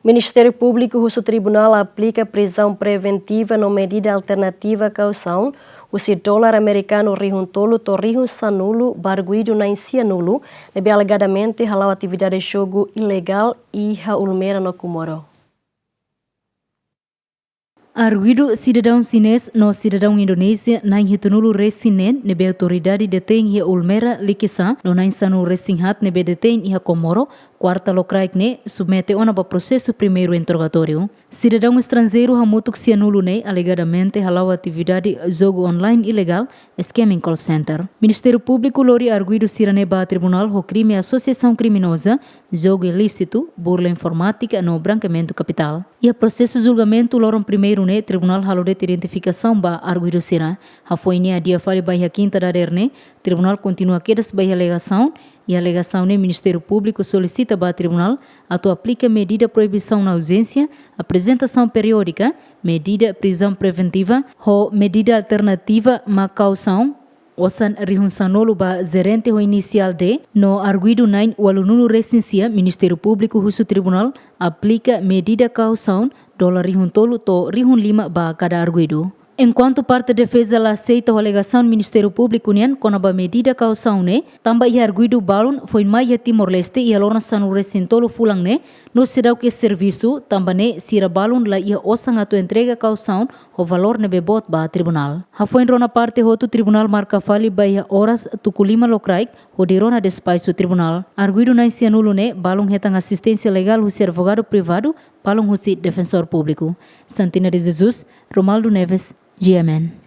Ministeriu Publiku husu Tribunal aplika prisão preventiva no medida alternativa kausaun, husi dolar amerikanu rihun tolu to rihun sanulu, arguidu nain nulu, lebih alegadamente halao atividade Jogu ilegal e Ulmera no Comoro. Arguidu cidadão chinês no cidadão Indonésia nain hitunulu resinen nebe autoridade detém ia Ulmera likisa no nain sanu resinhat nebe detém ia Comoro quarta locraik ne submete ona ba processo primeiro interrogatório. Cidadão estrangeiro hamutuk cianulu ne alegadamente halao atividade jogo online ilegal esquema em call center. Ministério Publiku lori arguidu sirane ba Tribunal ho crime associação criminosa jogo ilícito burla informática no branqueamento capital. E a processo julgamento loron primeiro ne Tribunal halodet identificação ba arguidu sira. Ha foi ne a dia fale ba quinta da derne Tribunal continua quedas ba alegação e a alegação ne Ministério Publiku solicita ba Tribunal atu aplica medida proibição na ausência, apresentação periódica, medida prisão preventiva, ho medida alternativa ma kausaun, osan rihun sanolu ba gerente ho inicial de no arguidu nain walunulu recensia Ministério Publiku husu Tribunal aplica medida kausaun dolar rihun tolu to rihun 5 ba cada arguidu. Enquanto parte da defesa la aceita a alegação do Ministério Publiku nian com a medida kausaun ne, também ia arguidu balun foi mais a Timor-Leste e a lorna sanu recintolo fulang ne, no será que serviço também ne sira balun la ia osang atu entrega kausaun o valor ne bebot ba Tribunal. Ha foi rona parte hotu Tribunal marca fali ba ia horas tukulima lokraik o dirona despaço Tribunal. Arguidu na cianulu ne balun hetang assistência legal husi advogado privado, balun husi defensor público. Santina de Jesus, Romaldo Neves, GMN.